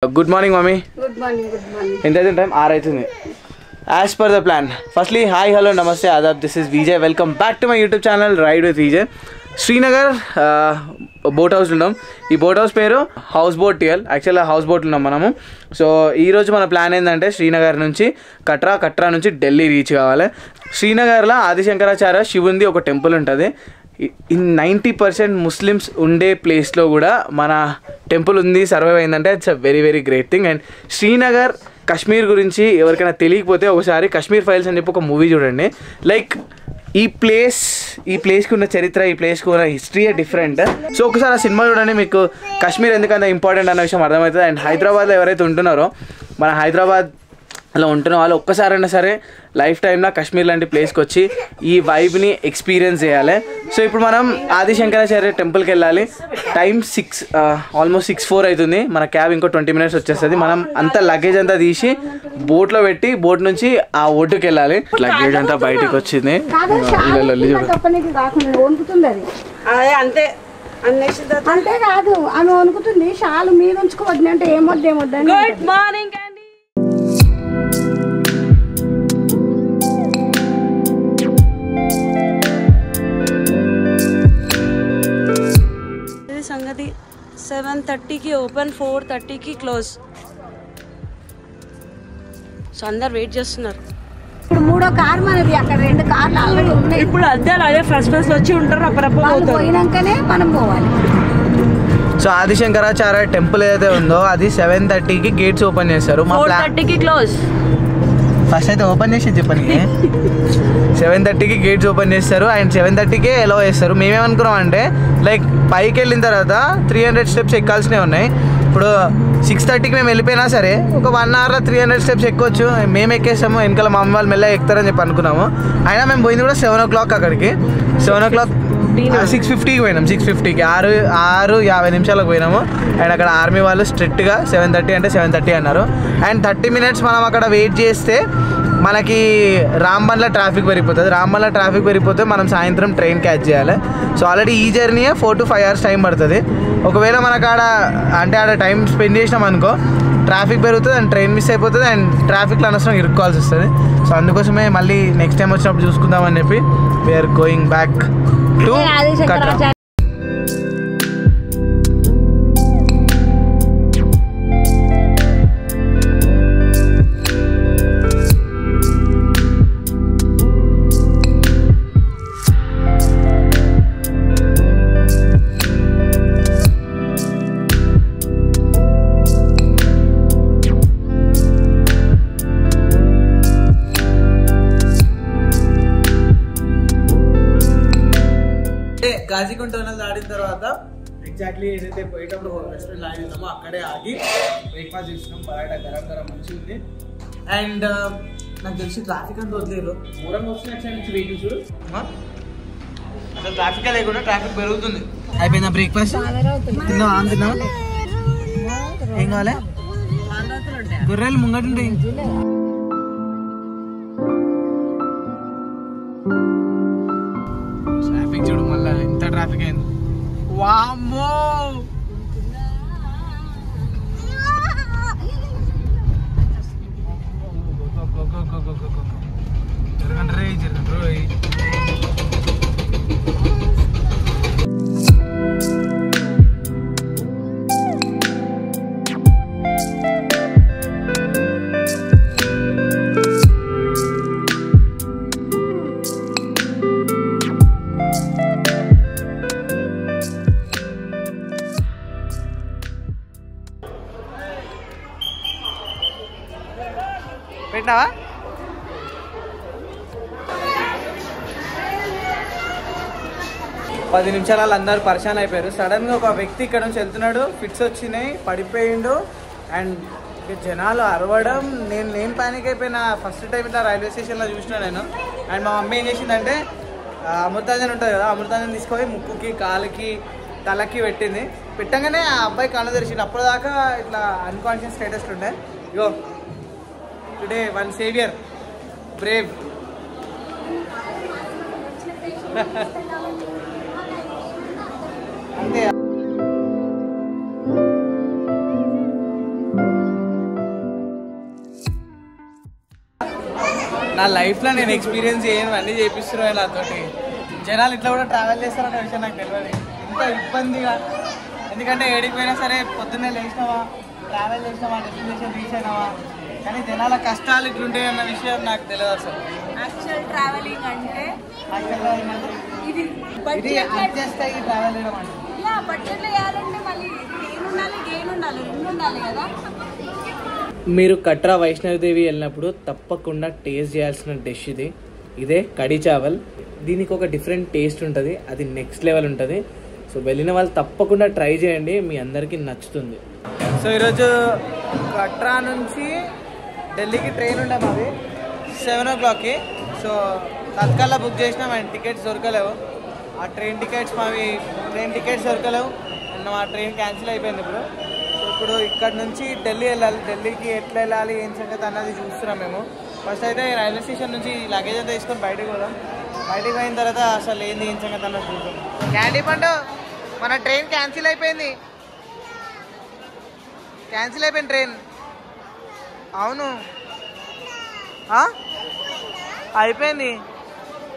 Good morning, mommy. Good morning. In the time, R as per the plan. Firstly, hi, hello, namaste, adab. This is Vijay. Welcome back to my YouTube channel, Ride with Vijay. Srinagar boat house ఉన్నాం. ఈ boat house పేరు house boat టియల్. యాక్చువల్గా house boat ఉన్నాం మనము. So ఈరోజు మన plan ఏంటంటే శ్రీనగర్ నుంచి కట్రా నుంచి ఢిల్లీ రీచ్ కావాలి. శ్రీనగర్లో ఆదిశంకరాచార్య శివుంది ఒక టెంపుల్ ఉంటుంది. ఇన్ 90% ముస్లిమ్స్ ఉండే ప్లేస్లో కూడా మన టెంపుల్ ఉంది, సర్వైవ్ అయిందంటే it's a very very great thing. And Srinagar Kashmir గురించి ఎవరికైనా తెలియకపోతే ఒకసారి కాశ్మీర్ ఫైల్స్ అని చెప్పి ఒక మూవీ చూడండి. లైక్ ఈ ప్లేస్కి ఉన్న చరిత్ర, ఈ ప్లేస్కి ఉన్న హిస్టరీ డిఫరెంట్. సో ఒకసారి ఆ సినిమా చూడండి, మీకు కాశ్మీర్ ఎందుకంత ఇంపార్టెంట్ అన్న విషయం అర్థమవుతుంది. అండ్ హైదరాబాద్లో ఎవరైతే ఉంటున్నారో, మన హైదరాబాద్లో ఉంటున్న వాళ్ళు ఒక్కసారైనా సరే లైఫ్ టైంలో కాశ్మీర్ లాంటి ప్లేస్కి వచ్చి ఈ వైబ్ని ఎక్స్పీరియన్స్ చేయాలి. సో ఇప్పుడు మనం ఆదిశంకరాచార్య టెంపుల్కి వెళ్ళాలి. టైం ఆల్మోస్ట్ 6:04 అవుతుంది. మన క్యాబ్ ఇంకో 20 minutes వచ్చేస్తుంది. మనం అంతా లగేజ్ అంతా తీసి బోట్లో పెట్టి బోట్ నుంచి ఆ ఒడ్డుకి వెళ్ళాలి. లగేజ్ అంతా బయటికి వచ్చింది. అంతే కాదు, ఆమె వణుకుతుంది. షాలు మీద ఉంచుకోవద్దు అంటే ఏమొద్దు. Good morning. సంగతి 7:30కి ఓపెన్, 4:30కి క్లోజ్. సో అందరు వెయిట్ చేస్తున్నారు. ఇప్పుడు 3వ కార్ మనది, అక్కడ 2 కార్లు ఆల్రెడీ ఉన్నాయి. ఇప్పుడు అదే ఫస్ట్ వచ్చి ఉంటారు, పోయినాకనే మనం పోవాలి. సో ఆదిశంకరాచార్య టెంపుల్ ఏదైతే ఉందో అది 7:30కి గేట్స్ ఓపెన్ చేస్తారు. 4:30కి క్లోజ్. ఫస్ట్ అయితే ఓపెన్ చేసి చెప్పండి. 7:30కి గేట్స్ ఓపెన్ చేస్తారు అండ్ 7:30కే ఎలో చేస్తారు. మేమేమనుకున్నాం అంటే లైక్ పైకి వెళ్ళిన తర్వాత 300 steps ఎక్కాల్సినవి ఉన్నాయి. ఇప్పుడు 6:30కి మేము వెళ్ళిపోయినా సరే ఒక 1 hourలో 300 steps ఎక్కొచ్చు. మేము ఎక్కేసాము, వెనకాల మా అమ్మ వాళ్ళు మెల్లగా ఎక్కుతారని చెప్పి అనుకున్నాము. అయినా మేము పోయింది కూడా 7 o'clock. అక్కడికి 7 o'clock 6:50కి పోయినాం. 6:50కి 6:50 పోయినాము. అండ్ అక్కడ ఆర్మీ వాళ్ళు స్ట్రిక్ట్గా 7:30 అంటే 7:30 అన్నారు. అండ్ 30 minutes మనం అక్కడ వెయిట్ చేస్తే మనకి రాంబన్లో ట్రాఫిక్ పెరిగిపోతే మనం సాయంత్రం ట్రైన్ క్యాచ్ చేయాలి. సో ఆల్రెడీ ఈ జర్నీ 4 to 5 hours టైం పడుతుంది. ఒకవేళ మనకు ఆడ టైం స్పెండ్ చేసినాం అనుకో, ట్రాఫిక్ పెరుగుతుంది అండ్ ట్రైన్ మిస్ అయిపోతుంది అండ్ ట్రాఫిక్లో అనవసరం ఇరుక్కోవాల్సి వస్తుంది. సో అందుకోసమే మళ్ళీ నెక్స్ట్ టైం వచ్చినప్పుడు చూసుకుందామని చెప్పి we're going back to Katra. Qazigund tunnel దాటిన తర్వాత ఎగ్జాక్ట్లీ ఏదైతే పోయేటప్పుడు రెస్టారెంట్ ఆగినామో అక్కడే ఆగి బ్రేక్ఫాస్ట్ చేసినాం. పరాటా గరం మంచిగా ఉంది. అండ్ నాకు తెలిసి ట్రాఫిక్ అంతా వదిలేరు, దూరంగా వస్తున్న నుంచి వెహికల్స్ చూడు. అసలు ట్రాఫిక్ లేకుండా ట్రాఫిక్ పెరుగుతుంది. అయిపోయిందా బ్రేక్ఫాస్ట్? తిన్నావా? ఏం కావాలి? గొర్రెలు ముంగటుంటాయి. ట్రాఫిక్ చూడు, మళ్ళీ ఎంత ట్రాఫిక్ అయింది. వామ్మో, జరగండి. పెట్టినావా? పది నిమిషాలు అందరూ పరిశాన్ అయిపోయారు. సడన్గా ఒక వ్యక్తి ఇక్కడ నుంచి వెళ్తున్నాడు, ఫిట్స్ వచ్చినాయి, పడిపోయిండు. అండ్ జనాలు అరవడం, నేను పానిక్ అయిపోయినా. ఫస్ట్ టైం ఇట్లా రైల్వే స్టేషన్లో చూసినా నేను. అండ్ మా మమ్మీ ఏం చేసిందంటే అమృతాంజన్ ఉంటుంది కదా, అమృతాంజన్ తీసుకొని ముక్కుకి, కాలుకి, తలకి పెట్టంగానే ఆ అబ్బాయి కళ్ళు తెరిచిండు. అప్పటిదాకా ఇట్లా అన్కాన్షియస్ స్టేటస్లో ఉండే. ఇగో టుడే వన్ సేవియర్, బ్రేవ్. అంతే. నా లైఫ్లో నేను ఎక్స్పీరియన్స్ చేయను అన్నీ చేపిస్తున్నాను నాతోటి. జనాలు ఇట్లా కూడా ట్రావెల్ చేస్తారన్న విషయం నాకు తెలియదు. ఇంత ఇబ్బందిగా, ఎందుకంటే ఏడికి పోయినా సరే పొద్దున్నే లేచినావా, ట్రావెల్ చేసినావా, డెస్టినేషన్ రీచ్ అయినావా, కానీ జనాల కష్టాలు ఇట్లుంటాయి అన్న విషయం నాకు తెలియదు అసలు. యాక్చువల్ ట్రావెలింగ్ అంటే ఇది అడ్జస్ట్ అయ్యి ట్రావెల్ చేయడం అంటే బడ్జెట్లో వేయాలంటే మళ్ళీ గెయిన్ ఉండాలి రెండు ఉండాలి కదా. మీరు కట్రా వైష్ణవిదేవి వెళ్ళినప్పుడు తప్పకుండా టేస్ట్ చేయాల్సిన డిష్ ఇదే కడీ చావల్. దీనికి ఒక డిఫరెంట్ టేస్ట్ ఉంటుంది, అది నెక్స్ట్ లెవెల్ ఉంటుంది. సో వెళ్ళిన వాళ్ళు తప్పకుండా ట్రై చేయండి, మీ అందరికీ నచ్చుతుంది. సో ఈరోజు కట్రా నుంచి ఢిల్లీకి ట్రైన్ ఉండే మాది 7 o'clockకి. సో తత్కాల్లో బుక్ చేసినాం అండ్ టికెట్స్ దొరకలేవు. ఆ ట్రైన్ టికెట్స్ దొరకలేవు అండ్ మా ట్రైన్ క్యాన్సిల్ అయిపోయింది ఇప్పుడు. సో ఇప్పుడు ఇక్కడ నుంచి ఢిల్లీ వెళ్ళాలి. ఢిల్లీకి ఎట్లా వెళ్ళాలి ఏం సంగతి అన్నది చూస్తున్నాం మేము. ఫస్ట్ అయితే రైల్వే స్టేషన్ నుంచి లగేజ్ అంతా తీసుకొని బయటకు పోదాం. బయటకు పోయిన తర్వాత అసలు ఏంది ఏం సంగతి అన్నది చూద్దాం. క్యాండీ పండు, మన ట్రైన్ క్యాన్సిల్ అయిపోయింది ట్రైన్. అవును అయిపోయింది.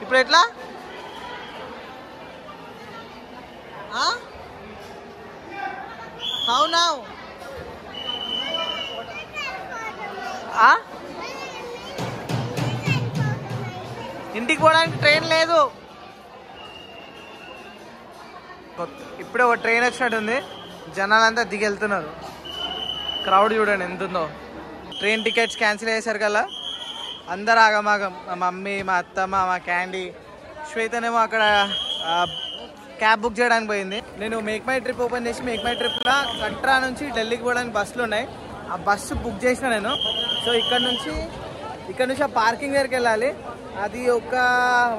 ఇప్పుడు ఎట్లా? అవునా? ఇంటికి పోవడానికి ట్రైన్ లేదు. ఇప్పుడే ఒక ట్రైన్ వచ్చినట్టుంది, జనాలంతా దిగి వెళ్తున్నారు. క్రౌడ్ చూడండి ఎంత ఉందో. ట్రైన్ టికెట్స్ క్యాన్సిల్ అయ్యేసరి కల్లా అందరు ఆగమాగం. మా మమ్మీ, మా అత్తమ్మ, మా క్యాండీ, శ్వేతనేమో అక్కడ క్యాబ్ బుక్ చేయడానికి పోయింది. నేను మేక్ మై ట్రిప్ ఓపెన్ చేసి మేక్ మై ట్రిప్లో కట్రా నుంచి ఢిల్లీకి పోవడానికి బస్సులు ఉన్నాయి. ఆ బస్సు బుక్ చేసిన నేను. సో ఇక్కడ నుంచి ఆ పార్కింగ్ దగ్గరికి వెళ్ళాలి. అది ఒక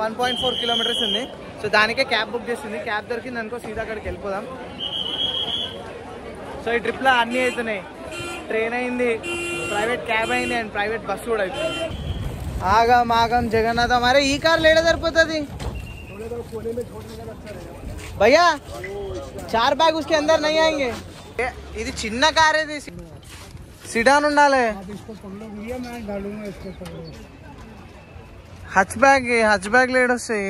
1.4 kilometers ఉంది. సో దానికే క్యాబ్ బుక్ చేసింది. క్యాబ్ దొరికింది అనుకో సీదా అక్కడికి వెళ్ళిపోదాం. సో ఈ ట్రిప్లో అన్నీ అవుతున్నాయి. ట్రైన్ అయింది, ప్రైవేట్ క్యాబ్ అయింది అండ్ ప్రైవేట్ బస్సు కూడా అవుతుంది. ఆగం జగన్నాథం. అరే ఈ కార్ లేడ సరిపోతుంది భయ్యా, 4 बैग उसके अंदर नहीं आएंगे. ఇది చిన్న కార్, ఇది సిడాన్ ఉండాలి. हच बैग लेट वస్తాయి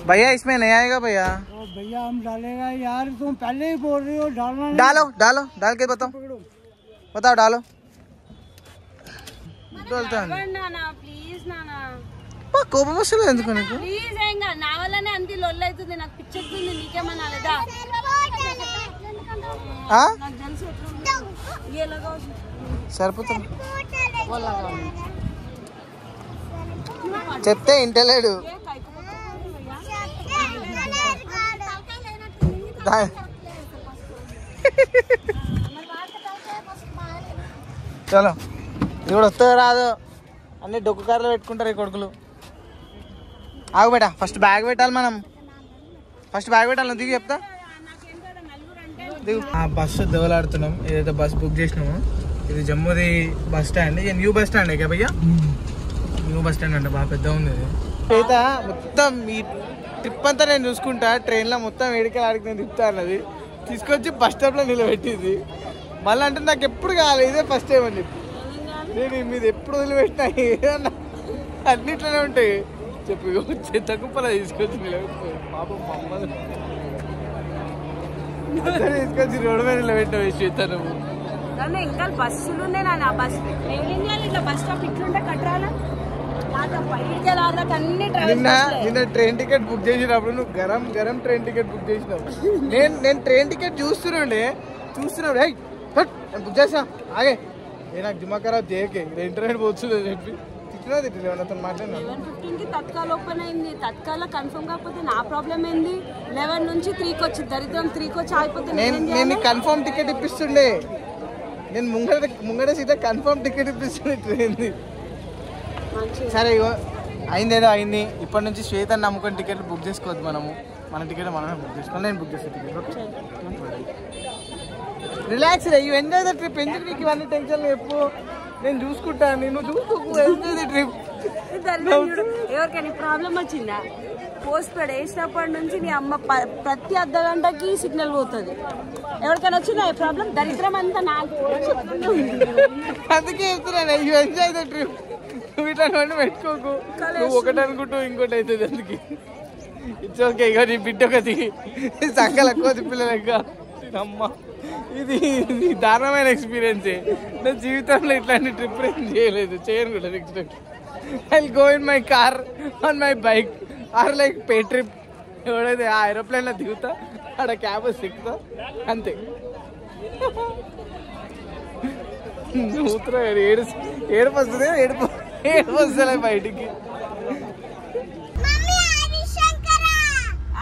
भैया, इसमें नहीं आएगा भैया. भैया हम डालेगा यार, तुम पहले ही बोल रही हो डालना. डाल के बताओ डालो. కోపం వస్తుంది ఎందుకు నీకు? నా వల్లనే అంత లొల్లు అవుతుంది, నాకు పిచ్చెక్కుతుంది. నీకేమన్నా లేదా? సరిపోతుంది చెప్తే ఇంటలేడు. చలో ఇది కూడా వస్తుంది రాదు, అన్ని డొక్కు కార్లో పెట్టుకుంటారు ఈ కొడుకులు. ఆగు బేటా, ఫస్ట్ బ్యాగ్ పెట్టాలి మనం. దిగు చెప్తా. దిగు. ఆ బస్సు దెవలాడుతున్నాం. ఏదైతే బస్ బుక్ చేసినామో ఇది జమ్మూది బస్ స్టాండ్. ఇది న్యూ బస్ స్టాండ్ కదా భయ్యా? న్యూ బస్ స్టాండ్ అంటే బాగా పెద్ద ఉంది. అయితే మొత్తం ఈ ట్రిప్ అంతా నేను చూసుకుంటా. ట్రైన్లో మొత్తం వేడికలు ఆడికి నేను తిప్పుతా అన్నది తీసుకొచ్చి బస్ స్టాప్లో నిలబెట్టింది. మళ్ళీ అంటే నాకు ఎప్పుడు కావాలి, ఇదే ఫస్ట్ టైం అని చెప్పి. నేను మీద ఎప్పుడు వదిలిపెట్టినా ఏదన్నా అన్నిట్లోనే ఉంటాయి చెప్పి చెత్త కుప్పలా తీసుకొచ్చి నిలబెట్టిపోయి పాపం మమ్మల్ని తీసుకొచ్చి రోడ్డు మీద నిలబెట్టావు శ్వేత నువ్వు. ఇంకా బస్సులు ఇట్లా బస్ స్టాప్ ఇట్లుంటే కట్టాలా? నిన్న ట్రైన్ టికెట్ బుక్ చేసినప్పుడు నువ్వు గరం ట్రైన్ టికెట్ బుక్ చేసినావు. నేను ట్రైన్ టికెట్ చూస్తున్నాడు బుక్ చేసా ఆగే నాకు దిమా ఖరాబ్ చేయకే ఇంటర్నెట్ పోతుంది అని చెప్పి మాట్లాడినా. 11:15 తత్కాల్ ఓపెన్ అయింది. తత్కాల కన్ఫర్మ్ కాకపోతే నా ప్రాబ్లం ఏంది? 11 నుంచి 3కి వచ్చి దరిద్రం 3కి వచ్చి ఆగిపోతే నేను కన్ఫర్మ్ టికెట్ ఇప్పిస్తుండే. నేను ముంగడ సీట్ కన్ఫర్మ్ టికెట్ ఇప్పిస్తుండే ట్రైన్. సరే ఇగో అయింది, ఏదో అయింది. ఇప్పటి నుంచి శ్వేతని నమ్ముకొని టికెట్లు బుక్ చేసుకోవద్దు. మన టికెట్ మనమే బుక్ చేసుకోవాలి. నేను బుక్ చేస్తాను ticket. Okay relax you enjoy the trip. ఎందుకు నీకు ఇవన్నీ టెన్షన్ చెప్పు, నేను చూసుకుంటాను. నేను చూసుకోకు, ఎంజాయ్ ద ట్రిప్. ఎవరికైనా ప్రాబ్లం వచ్చిందా? పోస్ట్ పెడ్ వేసినప్పటి నుంచి నీ అమ్మ ప్రతి అర్ధ గంటకి సిగ్నల్ పోతుంది. ఎవరికైనా వచ్చిందా ఈ ప్రాబ్లం? దరిద్రం అంతా నాకు అందుకే చెప్తున్నాను యూ ఎంజాయ్ ద ట్రిప్. నువ్వు ఇట్లాంటివన్నీ పెట్టుకోకు. నువ్వు ఒకటి అనుకుంటూ ఇంకోటి అవుతుంది అందుకే. It's okay. ఇక నీ బిడ్డ ఒకటి సంకలు ఎక్కువ పిల్లలెక్క. అమ్మ ఇది దారుణమైన ఎక్స్పీరియన్సే. నా జీవితంలో ఇట్లాంటి ట్రిప్ ఏం చేయలేదు, చేయను కూడా. Next I go in my car on my bike or like pay trip. ఎవడైతే ఆ ఏరోప్లేన్లో దిగుతా, ఆడ క్యాబ్ సిక్కుతా, అంతే. నూతురా ఏడుపు వస్తుంది, ఏడుపు వస్తలే బయటికి.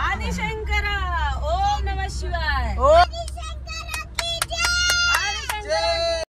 ఆదిశంకర ఓం నమః శివాయ.